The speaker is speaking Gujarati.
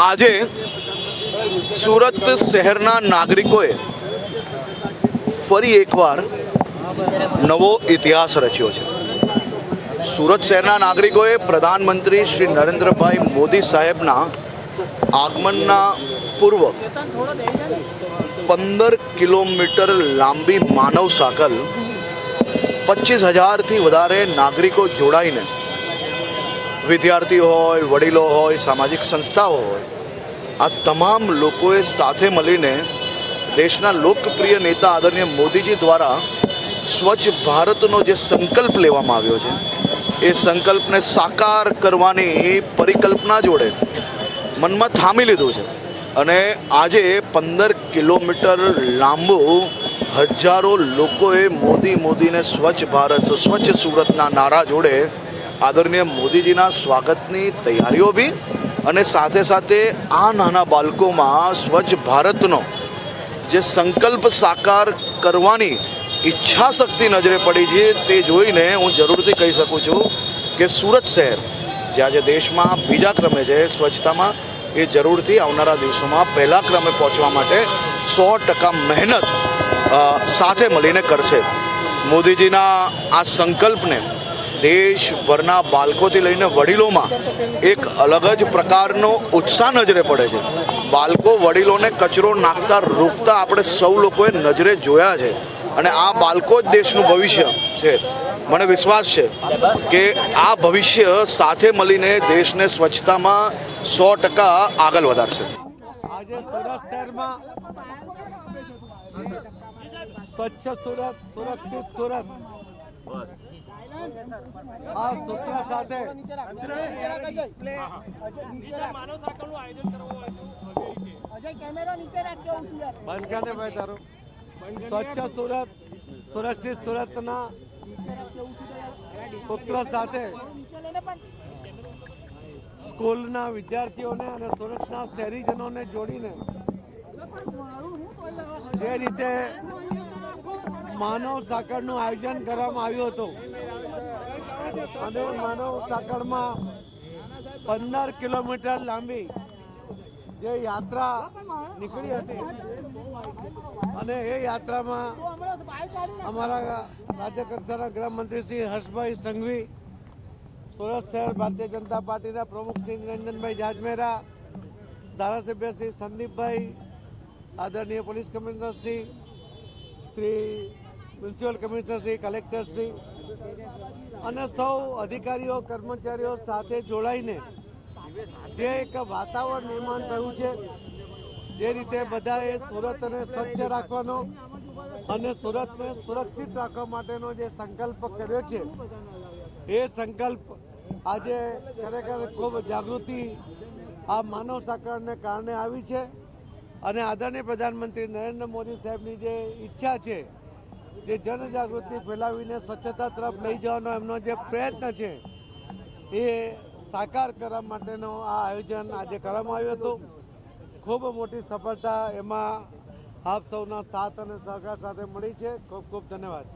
આજે સુરત શહેરના નાગરિકોએ ફરી એકવાર નવો ઇતિહાસ રચ્યો છે। સુરત શહેરના નાગરિકોએ પ્રધાનમંત્રી શ્રી નરેન્દ્રભાઈ મોદી સાહેબના આગમનના પૂર્વ 15 કિલોમીટર લાંબી માનવ સાંકળ 25,000થી વધારે નાગરિકો જોડાઈને, વિદ્યાર્થીઓ હોય, વડીલો હોય, સામાજિક સંસ્થાઓ હોય, આ તમામ લોકોએ સાથે મળીને દેશના લોકપ્રિય નેતા આદરણીય મોદીજી દ્વારા સ્વચ્છ ભારતનો જે સંકલ્પ લેવામાં આવ્યો છે, એ સંકલ્પને સાકાર કરવાની પરિકલ્પના જોડે મનમાં થામી લીધું છે। અને આજે 15 કિલોમીટર લાંબુ હજારો લોકોએ મોદીને સ્વચ્છ ભારત, સ્વચ્છ સુરતના નારા જોડે આદરણીય મોદીજીના સ્વાગતની તૈયારીઓ બી, અને સાથે સાથે આ નાના બાળકોમાં સ્વચ્છ ભારતનો જે સંકલ્પ સાકાર કરવાની ઈચ્છા શક્તિ નજરે પડી છે, તે જોઈને હું જરૂરથી કહી શકું છું કે સુરત શહેર જે આજે દેશમાં બીજા ક્રમે છે સ્વચ્છતામાં, એ જરૂરથી આવનારા દિવસોમાં પહેલા ક્રમે પહોંચવા માટે 100% મહેનત સાથે મળીને કરશે। મોદીજીના આ સંકલ્પને દેશભરના બાળકોથી લઈને વડીલોમાં એક અલગ જ પ્રકારનો ઉત્સાહ નજરે પડે છે। બાળકો વડીલોને કચરો નાખતા રોકતા આપણે સૌ લોકોએ નજરે જોયા છે, અને આ બાળકો જ દેશનું ભવિષ્ય છે। મને વિશ્વાસ છે કે આ ભવિષ્ય સાથે મળીને દેશને સ્વચ્છતામાં 100% આગળ વધારશે। આજે સુરત શહેરમાં સ્વચ્છ સુરત, સુરક્ષિત સુરત આ સૂત્ર સાથે સ્વચ્છ સુરત, સુરક્ષિત સુરતના સૂત્ર સાથે સ્કૂલના વિદ્યાર્થીઓને અને સુરતના શહેરીજનોને જોડીને જે રીતે માનવ સાંકળનું આયોજન કરવામાં આવ્યું હતું, અને માનવ સાંકળમાં 15 કિલોમીટર લાંબી જે યાત્રા નીકળી હતી, અને એ યાત્રામાં અમારા રાજ્ય કક્ષાના ગૃહમંત્રી શ્રી હર્ષભાઈ સંઘવી, સુરત શહેર ભારતીય જનતા પાર્ટીના પ્રમુખ શ્રી નિરંજનભાઈ જાજમેરા, ધારાસભ્ય શ્રી સંદીપભાઈ, આદરણીય police commissioner Shri municipal commissioner Shri, collector Shri અને સૌ અધિકારીઓ, કર્મચારીઓ સાથે જોડાઈને જે એક વાતાવરણ નિર્માણ થયું છે, જે રીતે બધાએ સુરતને સ્વચ્છ રાખવાનો અને સુરતને સુરક્ષિત રાખવા માટેનો જે સંકલ્પ કર્યો છે, એ સંકલ્પ આજે ખરેખર ખૂબ જાગૃતિ આ માનવ સાંકળને કારણે આવી છે। અને આદરણીય પ્રધાનમંત્રી નરેન્દ્ર મોદી સાહેબની જે ઈચ્છા છે, જે જનજાગૃતિ ફેલાવીને સ્વચ્છતા તરફ લઈ જવાનો એમનો જે પ્રયત્ન છે, એ સાકાર કરવા માટેનો આ આયોજન આજે કરવામાં આવ્યું હતું। ખૂબ મોટી સફળતા એમાં આપ સૌના સાથ અને સહકાર સાથે મળી છે। ખૂબ ખૂબ ધન્યવાદ।